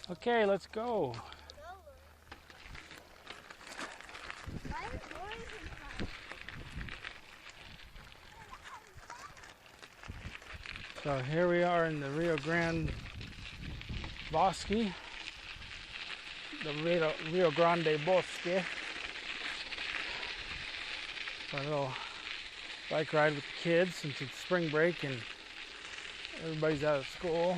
Okay, let's go. So here we are in the Rio Grande Bosque, the Rio Grande Bosque. For a little bike ride with the kids since it's spring break and everybody's out of school.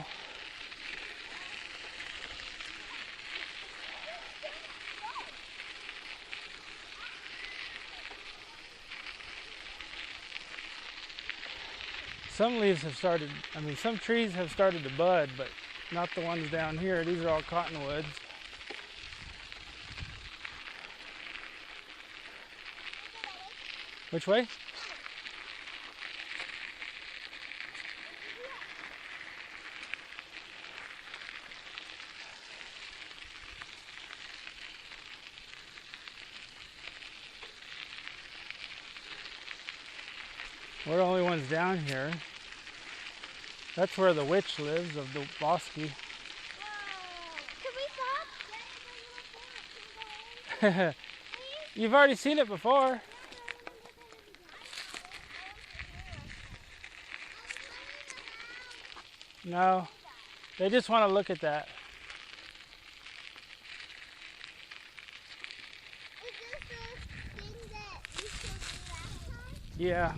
Some leaves have started, some trees have started to bud, but not the ones down here. These are all cottonwoods. Which way? We're the only ones down here. That's where the witch lives of the Bosque. Whoa. Can we stop? You've already seen it before. No, they just want to look at that. Is this the thing that you showed me last time? Yeah.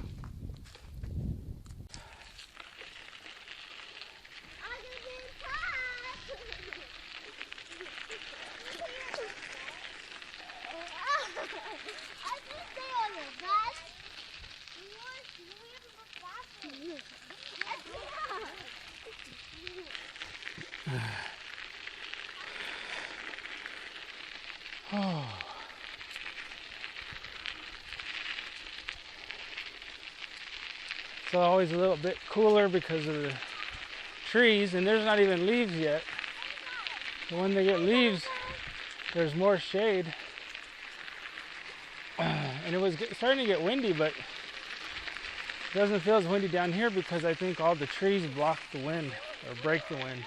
Oh. It's always a little bit cooler because of the trees, and there's not even leaves yet. So when they get leaves, there's more shade. And it was starting to get windy, but it doesn't feel as windy down here because I think all the trees block the wind or break the wind.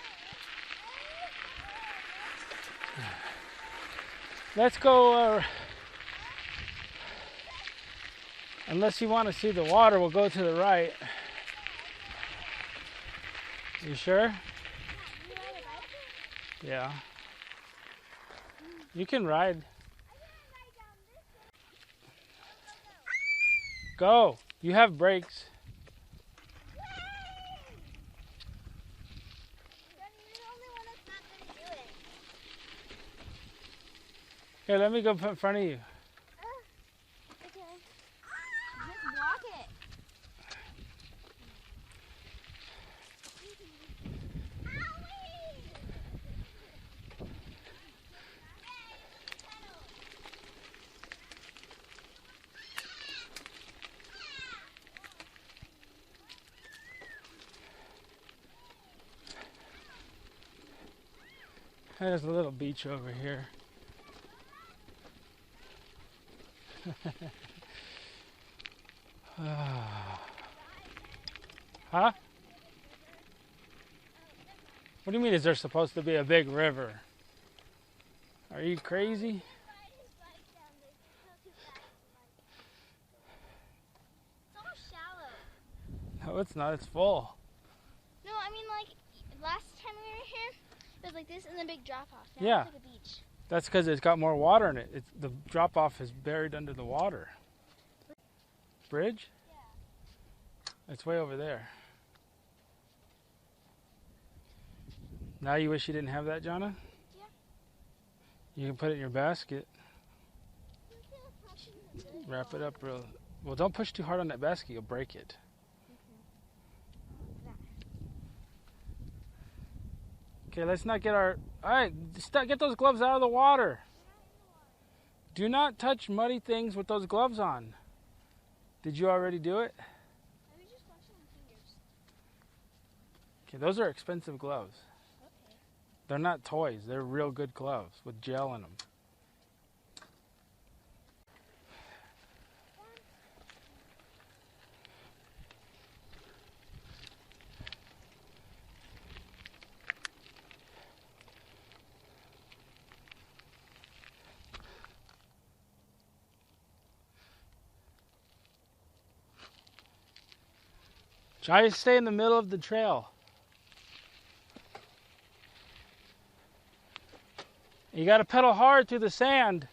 Let's go, unless you want to see the water, we'll go to the right. You sure? Yeah. You can ride. Go. You have brakes. Here, let me go in front of you. Okay. Just walk it. There's a little beach over here. Huh? What do you mean, is there supposed to be a big river? Are you crazy? It's all shallow. No, it's not. It's full. No, I mean like last time we were here, it was like this and then big drop off. Now Yeah. it's like a beach. That's because it's got more water in it. The drop-off is buried under the water. Bridge? Yeah. It's way over there. Now you wish you didn't have that, Jonna? Yeah. You can put it in your basket. Wrap it up real. Well, don't push too hard on that basket. You'll break it. Okay, let's not get our... All right, get those gloves out of the water. Do not touch muddy things with those gloves on. Did you already do it? I was just washing my fingers. Okay, those are expensive gloves. Okay. They're not toys. They're real good gloves with gel in them. Try to stay in the middle of the trail. You got to pedal hard through the sand.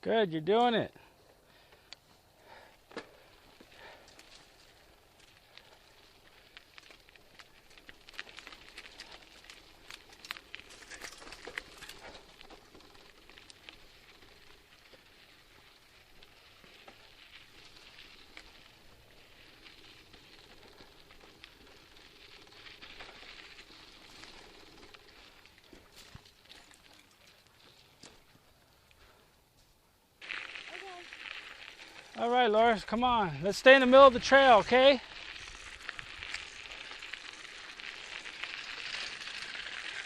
Good, you're doing it. All right, Loris, come on. Let's stay in the middle of the trail, okay?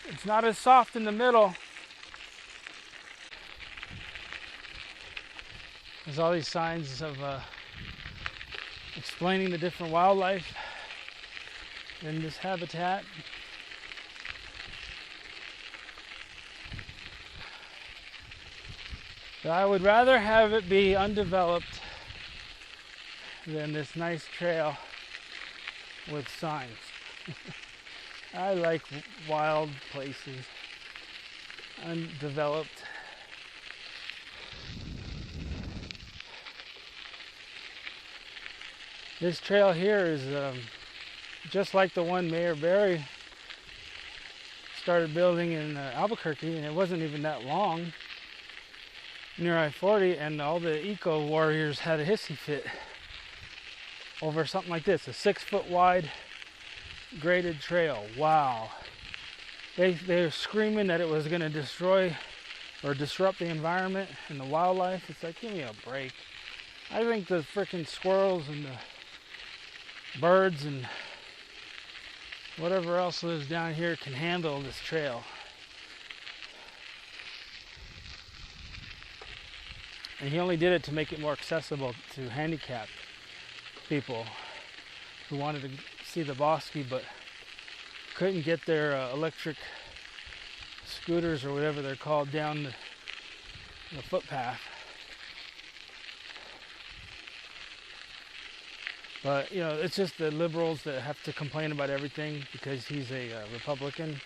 It's not as soft in the middle. There's all these signs of explaining the different wildlife in this habitat. But I would rather have it be undeveloped than this nice trail with signs. I like wild places, undeveloped. This trail here is just like the one Mayor Barry started building in Albuquerque, and it wasn't even that long, near I-40, and all the eco warriors had a hissy fit over something like this, a 6-foot wide graded trail. Wow. They were screaming that it was going to destroy or disrupt the environment and the wildlife. It's like, give me a break. I think the freaking squirrels and the birds and whatever else lives down here can handle this trail. And he only did it to make it more accessible to handicapped people who wanted to see the Bosque but couldn't get their electric scooters or whatever they're called down the footpath. But, you know, it's just the liberals that have to complain about everything because he's a Republican.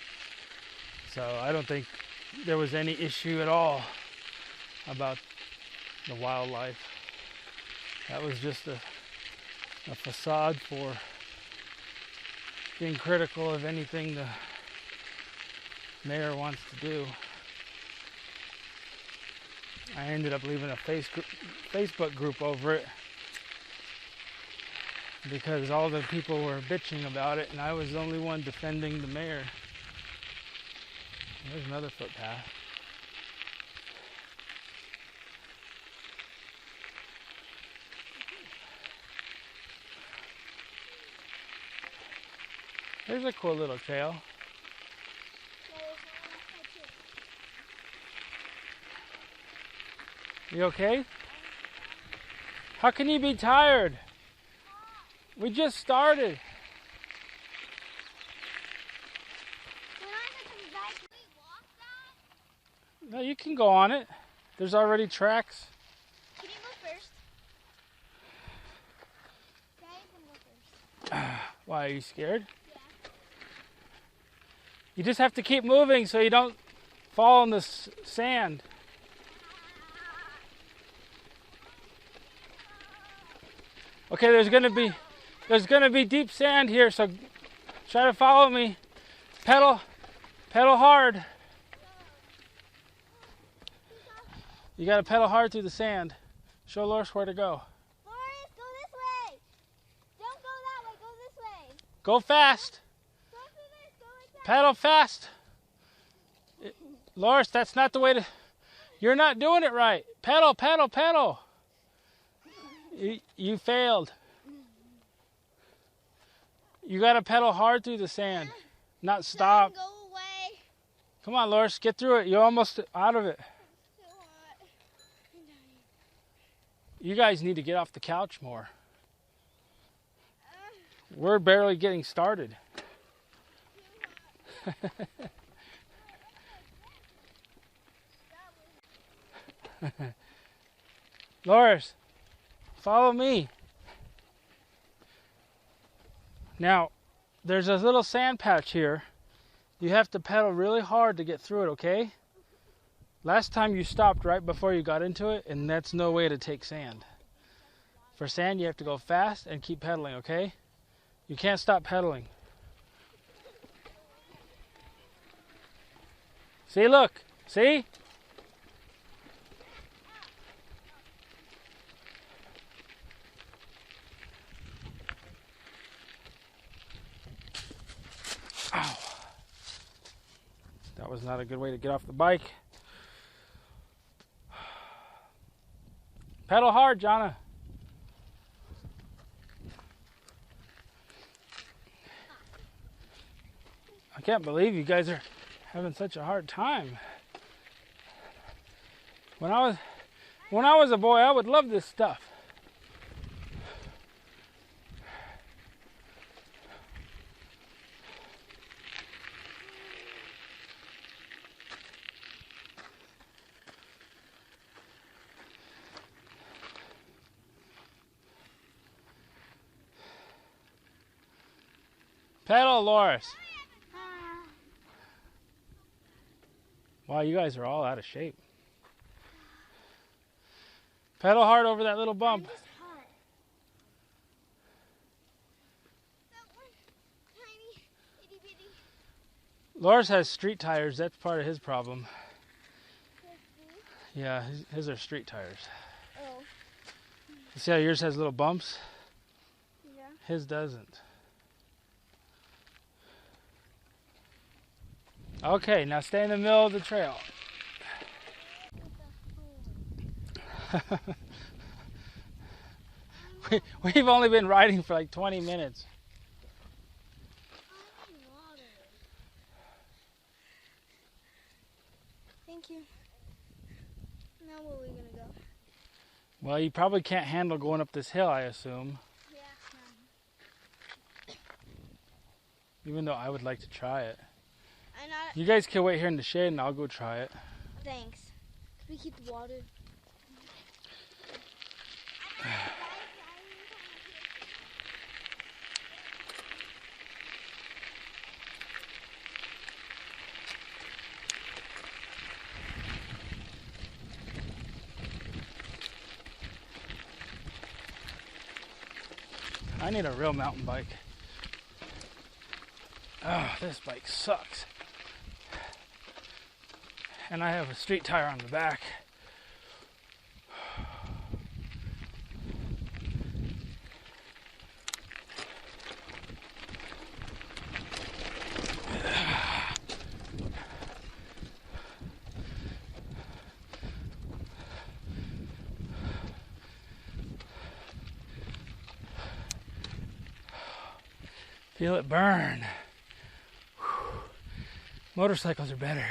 So I don't think there was any issue at all about the wildlife. That was just a facade for being critical of anything the mayor wants to do. I ended up leaving a Facebook group over it because all the people were bitching about it and I was the only one defending the mayor. There's another footpath. There's a cool little trail. You okay? How can you be tired? We just started. No, you can go on it. There's already tracks. Can you go first? Okay, you can go first. Why, are you scared? Yeah. You just have to keep moving so you don't fall in the sand. Okay, there's gonna be deep sand here, so try to follow me. Pedal hard. You gotta pedal hard through the sand. Show Loris where to go. Loris, go this way. Don't go that way, go this way. Go fast. Go through this, go like that. Pedal fast. Loris, that's not the way to... You're not doing it right. Pedal, pedal, pedal. You failed. You got to pedal hard through the sand, not stop. Go away. Come on, Loris, get through it. You're almost out of it. So hot. I'm dying. You guys need to get off the couch more. We're barely getting started. Loris, follow me. Now, there's a little sand patch here. You have to pedal really hard to get through it, okay? Last time you stopped right before you got into it, and that's no way to take sand. For sand, you have to go fast and keep pedaling, okay? You can't stop pedaling. See, look. See? Ow. That was not a good way to get off the bike. Pedal hard, Jonna. I can't believe you guys are having such a hard time. When I was a boy, I would love this stuff. Pedal, Loris. Wow, you guys are all out of shape. Pedal hard over that little bump. I'm just hot. That one, tiny, itty bitty. Loris has street tires. That's part of his problem. Yeah, his are street tires. Oh. You see how yours has little bumps? Yeah. His doesn't. Okay, now stay in the middle of the trail. We've only been riding for like 20 minutes. Thank you. Now where are we gonna go? Well, you probably can't handle going up this hill, I assume. Yeah. Even though I would like to try it. I'm not. You guys can wait here in the shade and I'll go try it. Thanks. Could we keep the water? I need a real mountain bike. Oh, this bike sucks. And I have a street tire on the back. Feel it burn. Whew. Motorcycles are better.